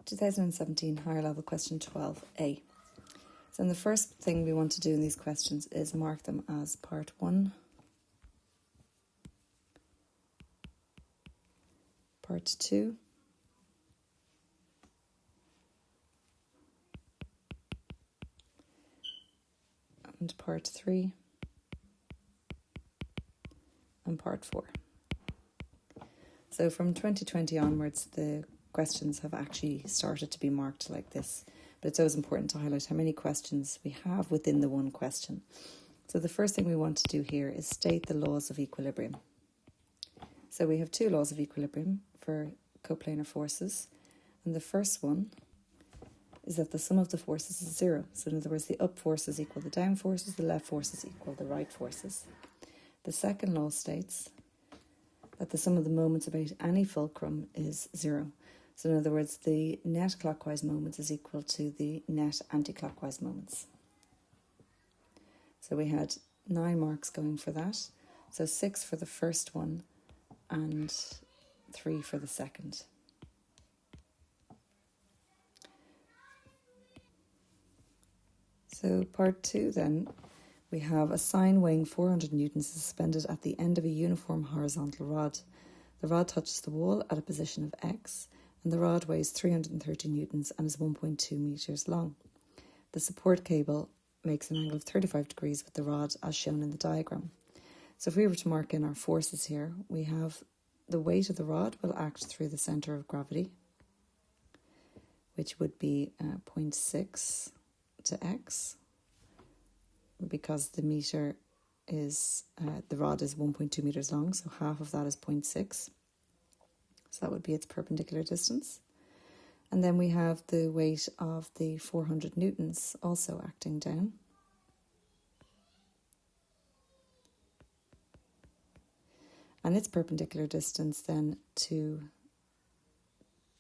2017 Higher Level Question 12A. So the first thing we want to do in these questions is mark them as part 1, part 2, and part 3, and part 4. So from 2020 onwards, the questions have actually started to be marked like this. But it's always important to highlight how many questions we have within the one question. So the first thing we want to do here is state the laws of equilibrium. So we have two laws of equilibrium for coplanar forces. And the first one is that the sum of the forces is 0. So in other words, the up forces equal the down forces, the left forces equal the right forces. The second law states that the sum of the moments about any fulcrum is 0. So in other words, the net clockwise moments is equal to the net anti-clockwise moments. So we had 9 marks going for that. So 6 for the first one and 3 for the second. So part 2 then, we have a sine weighing 400 newtons suspended at the end of a uniform horizontal rod. The rod touches the wall at a position of x, and the rod weighs 330 newtons and is 1.2 meters long. The support cable makes an angle of 35 degrees with the rod as shown in the diagram. So if we were to mark in our forces here, we have the weight of the rod will act through the centre of gravity, which would be 0.6 to x, because the meter is, the rod is 1.2 meters long, so half of that is 0.6. So that would be its perpendicular distance. And then we have the weight of the 400 newtons also acting down. And its perpendicular distance then to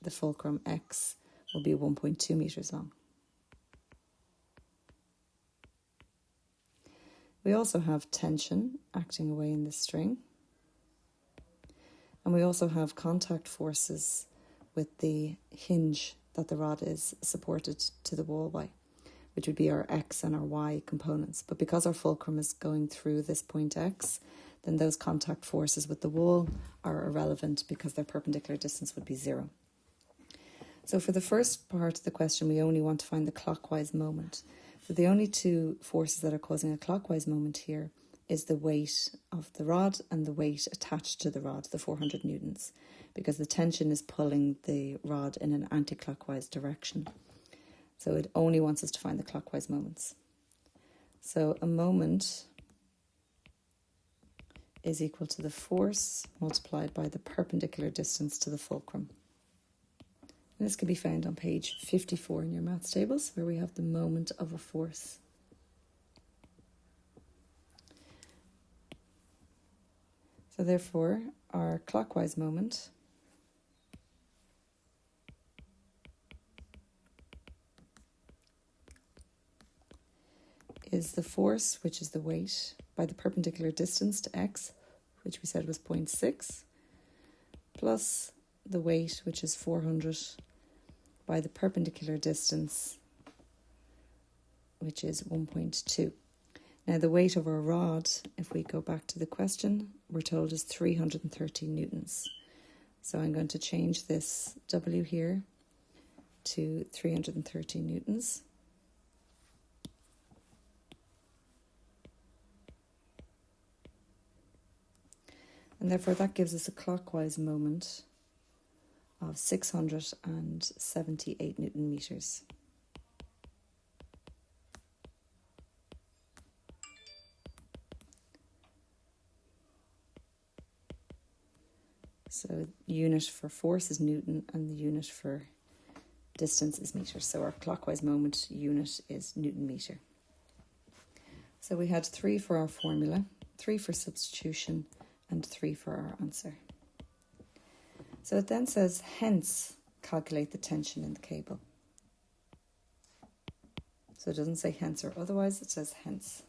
the fulcrum x will be 1.2 meters long. We also have tension acting away in the string. And we also have contact forces with the hinge that the rod is supported to the wall by, which would be our x and our y components. But because our fulcrum is going through this point x, then those contact forces with the wall are irrelevant because their perpendicular distance would be 0. So for the first part of the question, we only want to find the clockwise moment. So the only two forces that are causing a clockwise moment here is the weight of the rod and the weight attached to the rod, the 400 newtons, because the tension is pulling the rod in an anti-clockwise direction. So it only wants us to find the clockwise moments. So a moment is equal to the force multiplied by the perpendicular distance to the fulcrum. And this can be found on page 54 in your maths tables, where we have the moment of a force. So therefore, our clockwise moment is the force, which is the weight, by the perpendicular distance to x, which we said was 0.6, plus the weight, which is 400, by the perpendicular distance, which is 1.2. Now the weight of our rod, if we go back to the question, we're told is 330 newtons. So I'm going to change this W here to 330 newtons. And therefore that gives us a clockwise moment of 678 Newton meters. So unit for force is Newton and the unit for distance is meter. So our clockwise moment unit is Newton meter. So we had 3 for our formula, 3 for substitution and 3 for our answer. So it then says, hence, calculate the tension in the cable. So it doesn't say hence or otherwise, it says hence.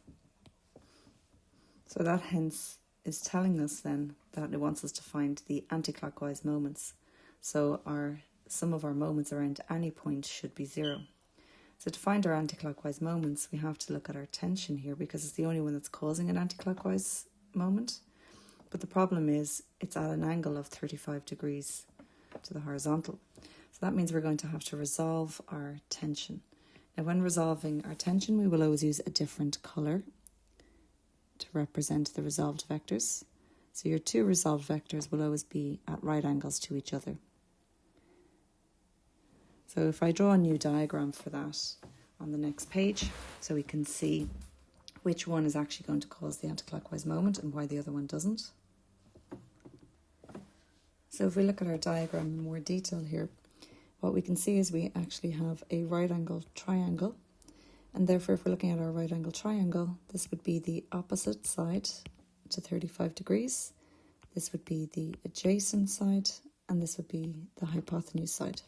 So that hence is telling us then that it wants us to find the anti-clockwise moments. So our sum of our moments around any point should be 0. So to find our anticlockwise moments, we have to look at our tension here because it's the only one that's causing an anticlockwise moment. But the problem is it's at an angle of 35 degrees to the horizontal. So that means we're going to have to resolve our tension. Now when resolving our tension, we will always use a different colour to represent the resolved vectors. So your two resolved vectors will always be at right angles to each other. So if I draw a new diagram for that on the next page, so we can see which one is actually going to cause the anticlockwise moment and why the other one doesn't. So if we look at our diagram in more detail here, what we can see is we actually have a right angle triangle, and therefore if we're looking at our right angle triangle, this would be the opposite side to 35 degrees, this would be the adjacent side, and this would be the hypotenuse side.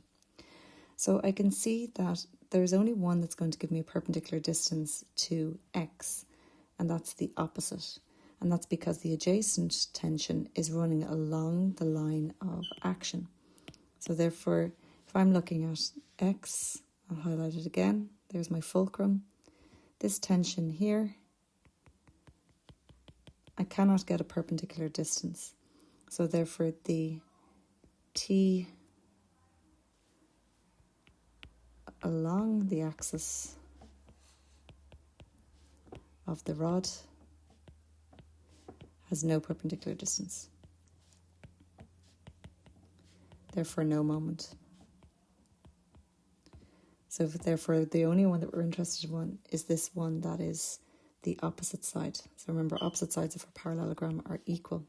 So I can see that there's only one that's going to give me a perpendicular distance to x, and that's the opposite. And that's because the adjacent tension is running along the line of action. So therefore, if I'm looking at x, I'll highlight it again. There's my fulcrum. This tension here, I cannot get a perpendicular distance. So therefore, the t along the axis of the rod has no perpendicular distance. Therefore, no moment. So therefore, the only one that we're interested in is this one that is the opposite side. So remember, opposite sides of a parallelogram are equal.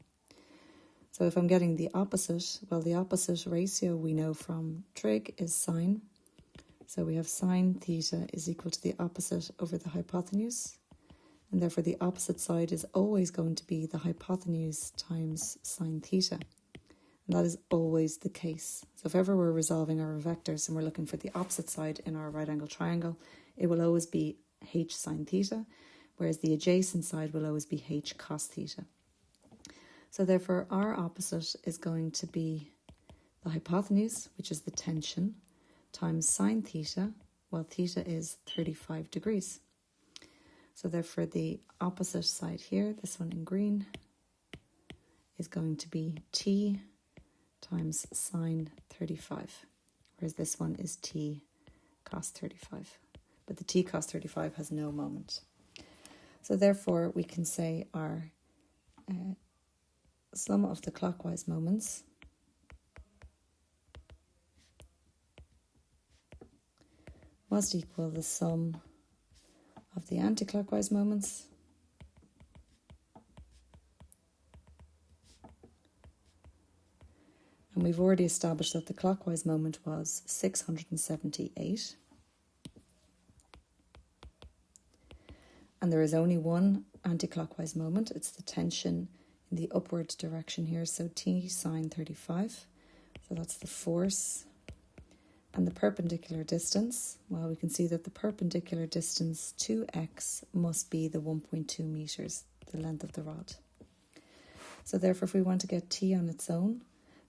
So if I'm getting the opposite, well, the opposite ratio we know from trig is sine. So we have sine theta is equal to the opposite over the hypotenuse. And therefore the opposite side is always going to be the hypotenuse times sine theta. And that is always the case. So if ever we're resolving our vectors and we're looking for the opposite side in our right angle triangle, it will always be h sine theta, whereas the adjacent side will always be h cos theta. So therefore our opposite is going to be the hypotenuse, which is the tension, times sine theta, well theta is 35 degrees. So therefore the opposite side here, this one in green, is going to be t times sine 35, whereas this one is t cos 35. But the t cos 35 has no moment. So therefore we can say our sum of the clockwise moments must equal the sum of the anticlockwise moments and we've already established that the clockwise moment was 678 and there is only one anticlockwise moment. It's the tension in the upward direction here, so t sine 35, so that's the force. And the perpendicular distance, well, we can see that the perpendicular distance to x must be the 1.2 meters, the length of the rod. So therefore, if we want to get t on its own,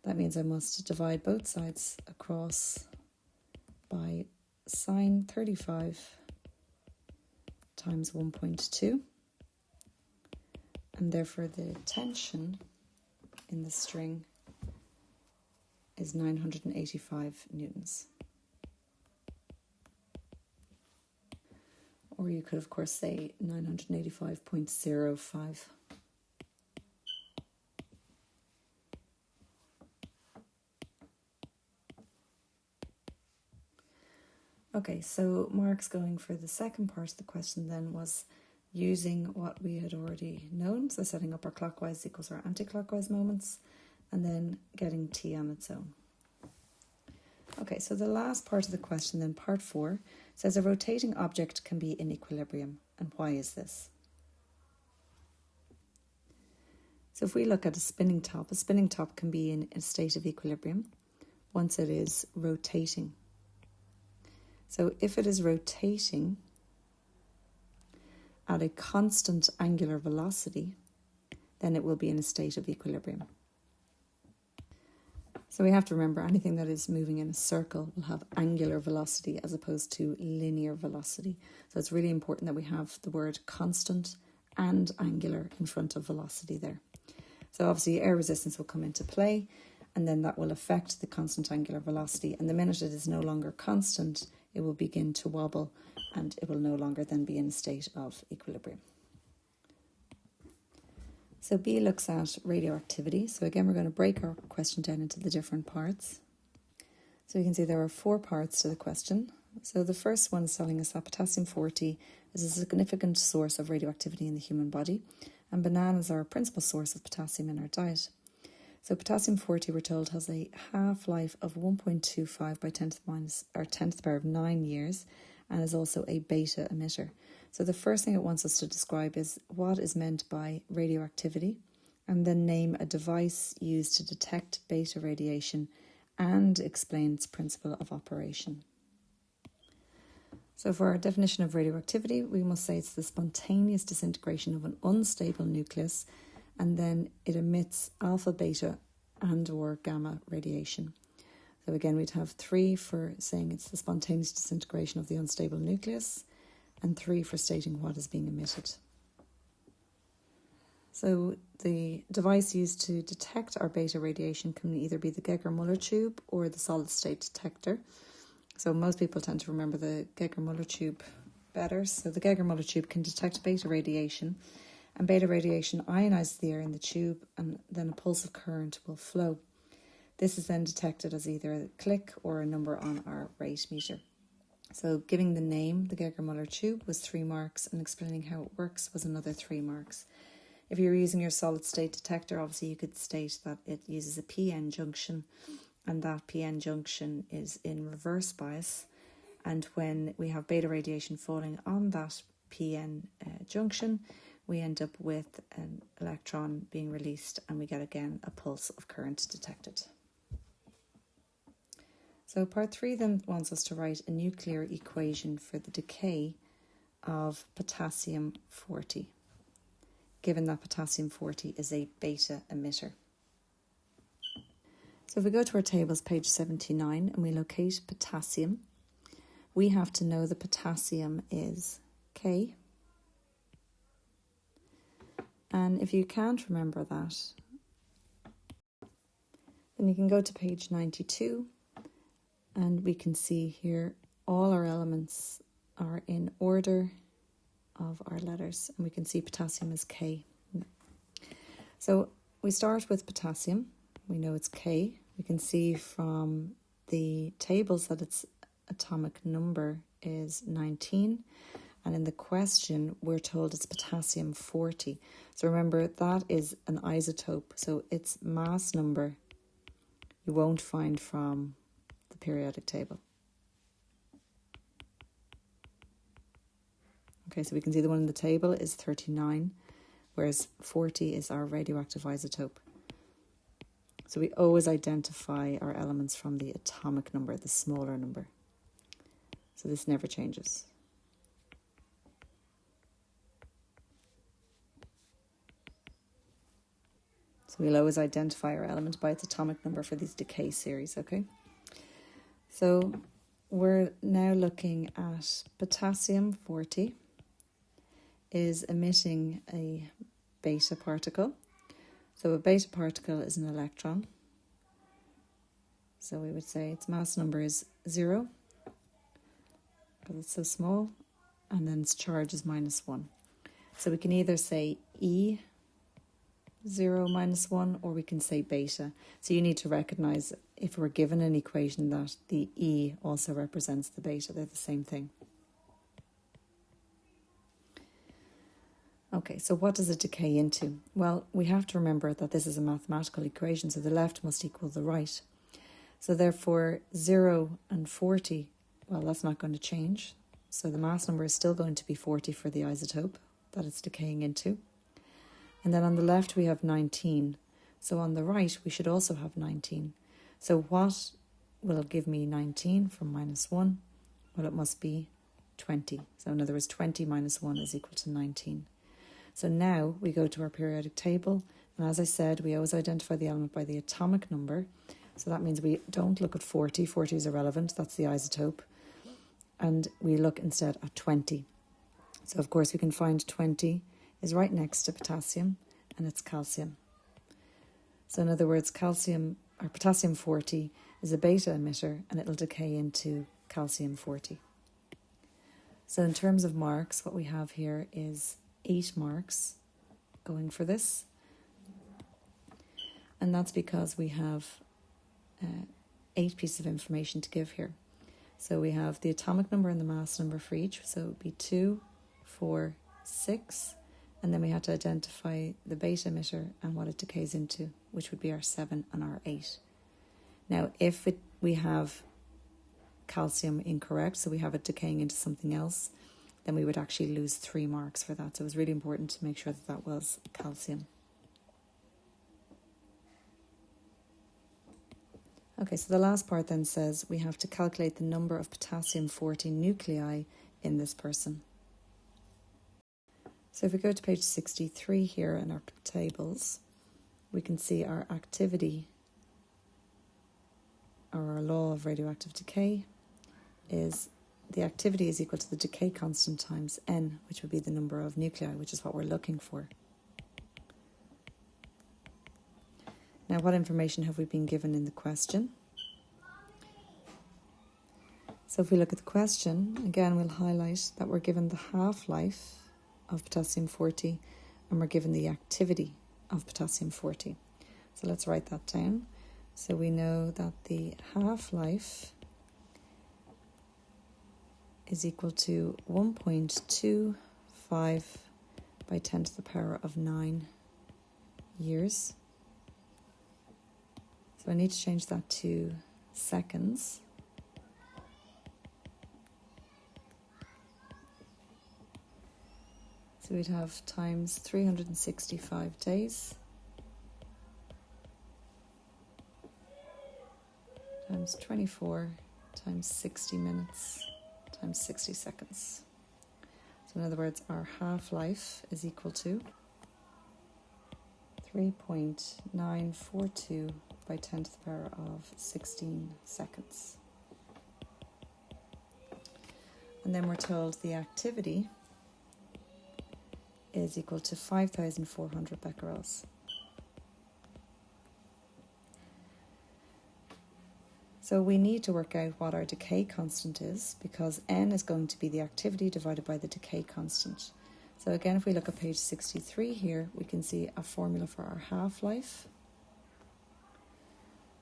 that means I must divide both sides across by sine 35 times 1.2. And therefore, the tension in the string is 985 newtons. Or you could, of course, say 985.05. Okay, so marks going for the second part of the question then was using what we had already known, so setting up our clockwise equals our anticlockwise moments, and then getting t on its own. Okay, so the last part of the question then, part 4, says a rotating object can be in equilibrium. And why is this? So if we look at a spinning top can be in a state of equilibrium once it is rotating. So if it is rotating at a constant angular velocity, then it will be in a state of equilibrium. So we have to remember anything that is moving in a circle will have angular velocity as opposed to linear velocity. So it's really important that we have the word constant and angular in front of velocity there. So obviously air resistance will come into play, and then that will affect the constant angular velocity. And the minute it is no longer constant, it will begin to wobble and it will no longer then be in a state of equilibrium. So B looks at radioactivity. So again, we're going to break our question down into the different parts. So you can see there are 4 parts to the question. So the first one is telling us that potassium-40 is a significant source of radioactivity in the human body, and bananas are a principal source of potassium in our diet. So potassium-40, we're told, has a half-life of 1.25 by 10 to the power of 9 years, and is also a beta emitter. So the first thing it wants us to describe is what is meant by radioactivity, and then name a device used to detect beta radiation and explain its principle of operation. So for our definition of radioactivity, we must say it's the spontaneous disintegration of an unstable nucleus, and then it emits alpha, beta, and or gamma radiation. So again, we'd have 3 for saying it's the spontaneous disintegration of the unstable nucleus, and 3 for stating what is being emitted. So the device used to detect our beta radiation can either be the Geiger-Müller tube or the solid-state detector. So most people tend to remember the Geiger-Müller tube better. So the Geiger-Müller tube can detect beta radiation, and beta radiation ionizes the air in the tube, and then a pulse of current will flow. This is then detected as either a click or a number on our rate meter. So giving the name, the Geiger-Müller tube, was 3 marks, and explaining how it works was another 3 marks. If you're using your solid-state detector, obviously you could state that it uses a PN junction, and that PN junction is in reverse bias. And when we have beta radiation falling on that PN junction, we end up with an electron being released, and we get again a pulse of current detected. So part 3 then wants us to write a nuclear equation for the decay of potassium-40, given that potassium-40 is a beta emitter. So if we go to our tables, page 79, and we locate potassium, we have to know the potassium is K. And if you can't remember that, then you can go to page 92, and we can see here all our elements are in order of our letters, and we can see potassium is K. So we start with potassium. We know it's K. We can see from the tables that its atomic number is 19. And in the question, we're told it's potassium-40. So remember, that is an isotope. So its mass number you won't find from the periodic table. Okay, so we can see the one in the table is 39, whereas 40 is our radioactive isotope. So we always identify our elements from the atomic number, the smaller number. So this never changes. So we'll always identify our element by its atomic number for these decay series, okay? So we're now looking at potassium-40 is emitting a beta particle. So a beta particle is an electron. So we would say its mass number is 0, because it's so small, and then its charge is -1. So we can either say E 0 minus 1, or we can say beta. So you need to recognize, if we're given an equation, that the E also represents the beta. They're the same thing. Okay, so what does it decay into? Well, we have to remember that this is a mathematical equation, so the left must equal the right. So therefore, 0 and 40, well, that's not going to change. So the mass number is still going to be 40 for the isotope that it's decaying into. And then on the left, we have 19. So on the right, we should also have 19. So what will give me 19 from -1? Well, it must be 20. So in other words, 20 minus 1 is equal to 19. So now we go to our periodic table. And as I said, we always identify the element by the atomic number. So that means we don't look at 40. 40 is irrelevant. That's the isotope. And we look instead at 20. So, of course, we can find 20 is right next to potassium, and it's calcium. So, in other words, potassium 40 is a beta emitter, and it'll decay into calcium 40. So, in terms of marks, what we have here is 8 marks going for this. And that's because we have 8 pieces of information to give here. So we have the atomic number and the mass number for each. So it would be 2, 4, 6. And then we had to identify the beta emitter and what it decays into, which would be our 7 and our 8. Now, if we have calcium incorrect, so we have it decaying into something else, then we would actually lose 3 marks for that. So it was really important to make sure that that was calcium. Okay, so the last part then says we have to calculate the number of potassium 40 nuclei in this person. So if we go to page 63 here in our tables, we can see our activity, or our law of radioactive decay, is the activity is equal to the decay constant times n, which would be the number of nuclei, which is what we're looking for. Now, what information have we been given in the question? So if we look at the question, again, we'll highlight that we're given the half-life of potassium 40 and we're given the activity of potassium 40. So let's write that down. So we know that the half-life is equal to 1.25 by 10 to the power of 9 years. So I need to change that to seconds. So we'd have times 365 days times 24 times 60 minutes times 60 seconds. So in other words, our half-life is equal to 3.942 by 10 to the power of 16 seconds. And then we're told the activity is equal to 5,400 becquerels. So we need to work out what our decay constant is, because n is going to be the activity divided by the decay constant. So again, if we look at page 63 here, we can see a formula for our half-life.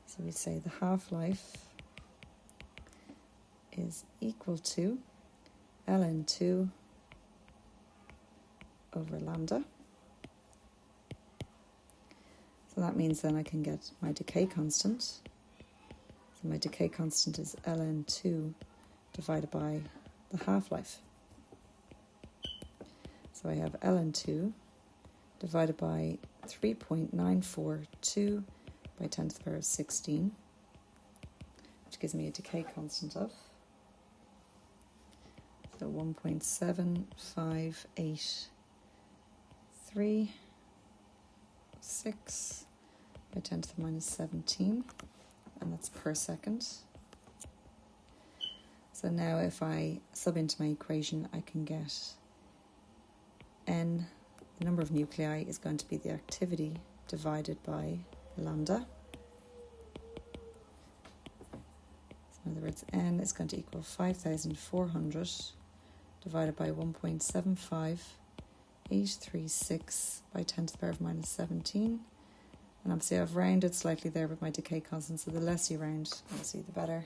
So we say the half-life is equal to ln2 over lambda. So that means then I can get my decay constant. So my decay constant is ln2 divided by the half-life. So I have ln2 divided by 3.942 by 10 to the power of 16, which gives me a decay constant of 1.758336 by 10 to the minus 17, and that's per second. So now if I sub into my equation, I can get n, the number of nuclei, is going to be the activity divided by lambda. So in other words, n is going to equal 5,400 divided by 1.75836 by 10 to the power of minus 17. And obviously I've rounded slightly there with my decay constant, so the less you round, obviously the better.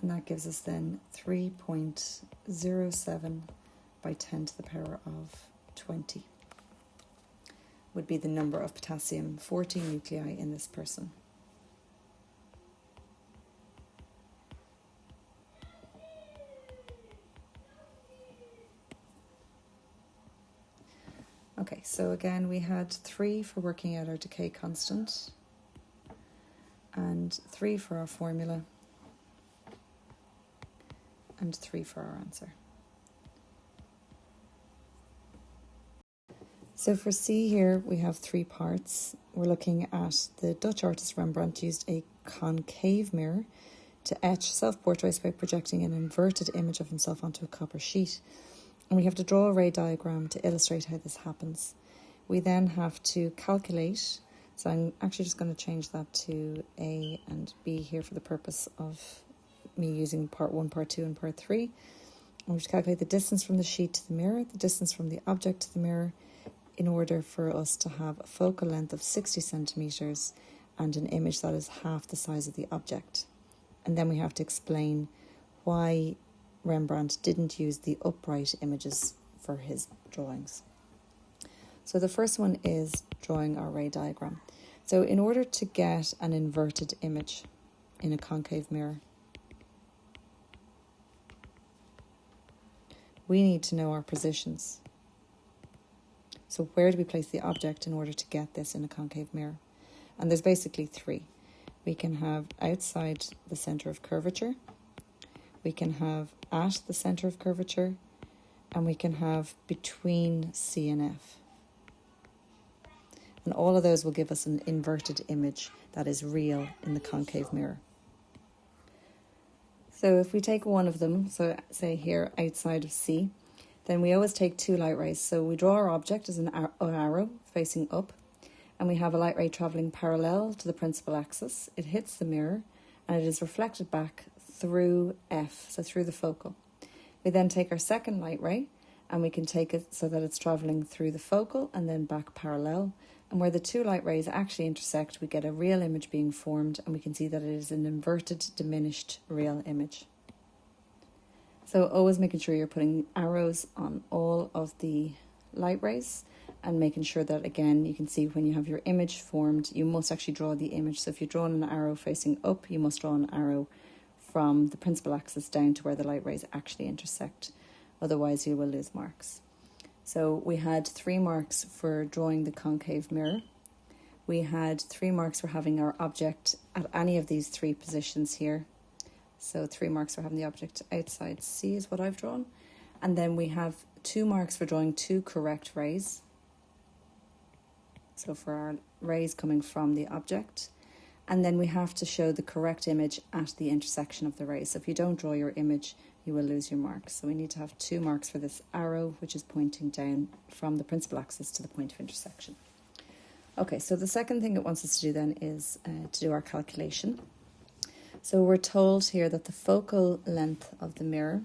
And that gives us then 3.07 by 10 to the power of 20 would be the number of potassium 40 nuclei in this person. Okay, so again we had 3 for working out our decay constant and 3 for our formula and 3 for our answer. So for C here, we have 3 parts. We're looking at the Dutch artist Rembrandt used a concave mirror to etch self-portraits by projecting an inverted image of himself onto a copper sheet. And we have to draw a ray diagram to illustrate how this happens. We then have to calculate, so I'm actually just going to change that to A and B here for the purpose of me using part 1, part 2 and part 3. And we have to calculate the distance from the sheet to the mirror, the distance from the object to the mirror, in order for us to have a focal length of 60 centimetres and an image that is half the size of the object. And then we have to explain why Rembrandt didn't use the upright images for his drawings. So the first one is drawing our ray diagram. So in order to get an inverted image in a concave mirror, we need to know our positions. So where do we place the object in order to get this in a concave mirror? And there's basically 3. We can have outside the centre of curvature, we can have at the centre of curvature, and we can have between C and F. And all of those will give us an inverted image that is real in the concave mirror. So if we take one of them, so say here outside of C, then we always take 2 light rays. So we draw our object as an arrow facing up, and we have a light ray travelling parallel to the principal axis. It hits the mirror and it is reflected back through F, so through the focal. We then take our second light ray and we can take it so that it's travelling through the focal and then back parallel. And where the 2 light rays actually intersect, we get a real image being formed, and we can see that it is an inverted, diminished real image. So always making sure you're putting arrows on all of the light rays and making sure that, again, you can see when you have your image formed, you must actually draw the image. So if you're drawing an arrow facing up, you must draw an arrow from the principal axis down to where the light rays actually intersect. Otherwise, you will lose marks. So we had 3 marks for drawing the concave mirror. We had 3 marks for having our object at any of these 3 positions here. So 3 marks for having the object outside C is what I've drawn. And then we have 2 marks for drawing 2 correct rays. So for our rays coming from the object. And then we have to show the correct image at the intersection of the rays. So if you don't draw your image, you will lose your marks. So we need to have 2 marks for this arrow, which is pointing down from the principal axis to the point of intersection. Okay, so the second thing it wants us to do then is to do our calculation. So we're told here that the focal length of the mirror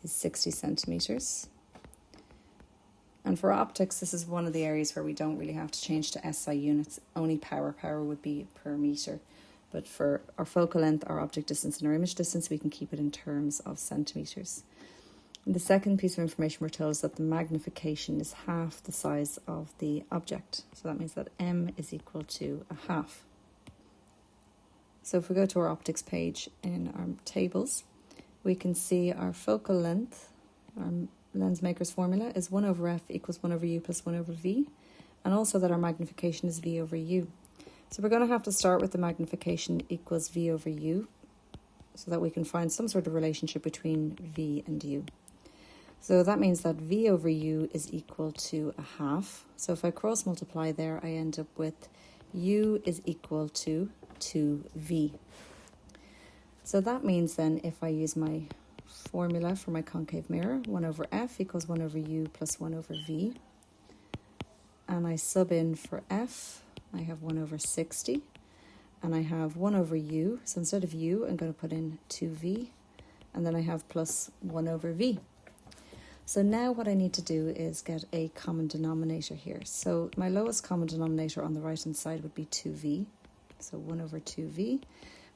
is 60 centimetres. And for optics, this is one of the areas where we don't really have to change to SI units, only power. Power would be per metre. But for our focal length, our object distance and our image distance, we can keep it in terms of centimetres. And the second piece of information we're told is that the magnification is half the size of the object. So that means that M is equal to a half. So if we go to our optics page in our tables, we can see our focal length, our lens maker's formula is 1 over F equals 1 over U plus 1 over V, and also that our magnification is V over U. So we're going to have to start with the magnification equals V over U so that we can find some sort of relationship between V and U. So that means that V over U is equal to a half. So if I cross multiply there, I end up with U is equal to 2V. So that means then if I use my formula for my concave mirror, 1 over F equals 1 over U plus 1 over V. And I sub in for F, I have 1 over 60. And I have 1 over U, so instead of U, I'm going to put in 2V. And then I have plus 1 over V. So now what I need to do is get a common denominator here. So my lowest common denominator on the right-hand side would be 2V. So 1 over 2V,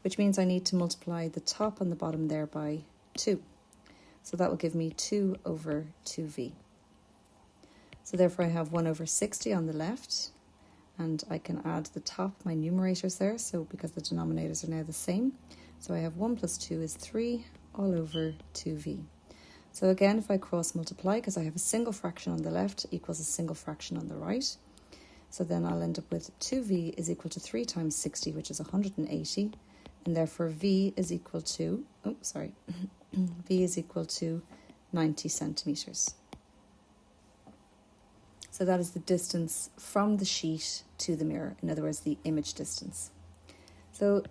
which means I need to multiply the top and the bottom there by 2. So that will give me 2 over 2V. So therefore I have 1 over 60 on the left, and I can add the top, my numerators there, so because the denominators are now the same. So I have 1 plus 2 is 3 all over 2V. So again, if I cross multiply, because I have a single fraction on the left equals a single fraction on the right. So then I'll end up with 2V is equal to 3 times 60, which is 180. And therefore V is equal to, V is equal to 90 centimetres. So that is the distance from the sheet to the mirror, in other words, the image distance. So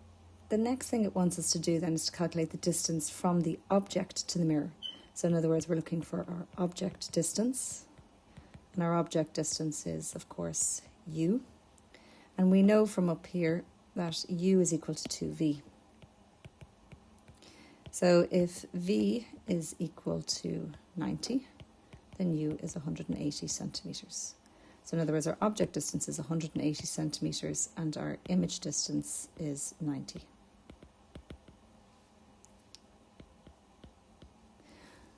the next thing it wants us to do then is to calculate the distance from the object to the mirror. So in other words, we're looking for our object distance. And our object distance is, of course, u. And we know from up here that u is equal to 2v. So if v is equal to 90, then u is 180 centimetres. So in other words, our object distance is 180 centimetres and our image distance is 90.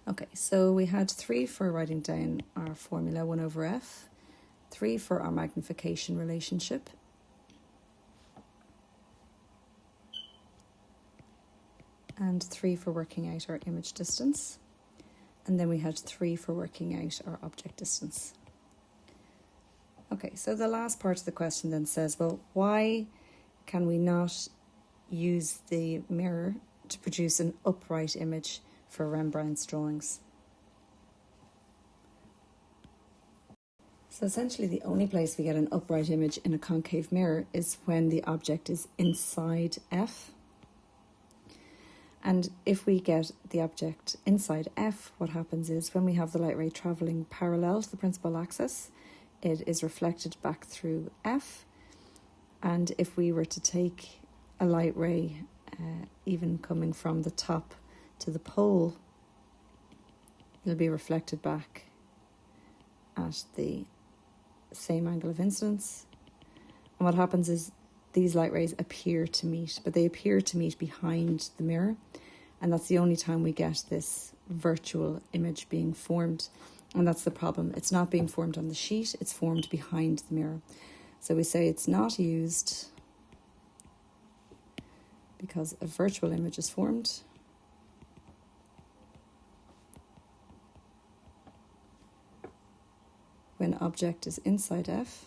Okay, so we had 3 for writing down our formula 1 over f, 3 for our magnification relationship, and 3 for working out our image distance, and then we had 3 for working out our object distance. Okay, so the last part of the question then says, well, why can we not use the mirror to produce an upright image for Rembrandt's drawings? So essentially the only place we get an upright image in a concave mirror is when the object is inside F. And if we get the object inside F, what happens is when we have the light ray travelling parallel to the principal axis, it is reflected back through F. And if we were to take a light ray, even coming from the top to the pole, it'll be reflected back at the same angle of incidence. And what happens is these light rays appear to meet, but they appear to meet behind the mirror. And that's the only time we get this virtual image being formed. And that's the problem. It's not being formed on the sheet, it's formed behind the mirror. So we say it's not used because a virtual image is formed. When object is inside F.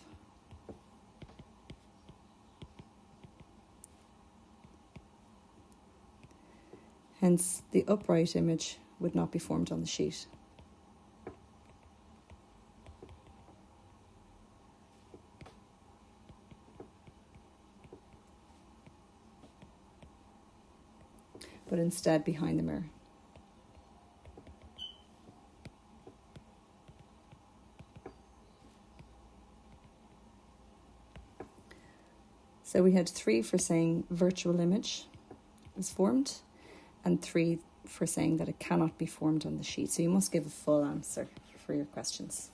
Hence, the upright image would not be formed on the sheet. But instead behind the mirror. So we had 3 for saying virtual image is formed, and 3 for saying that it cannot be formed on the sheet. So you must give a full answer for your questions.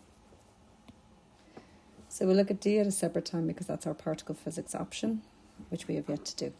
So we'll look at D at a separate time because that's our particle physics option, which we have yet to do.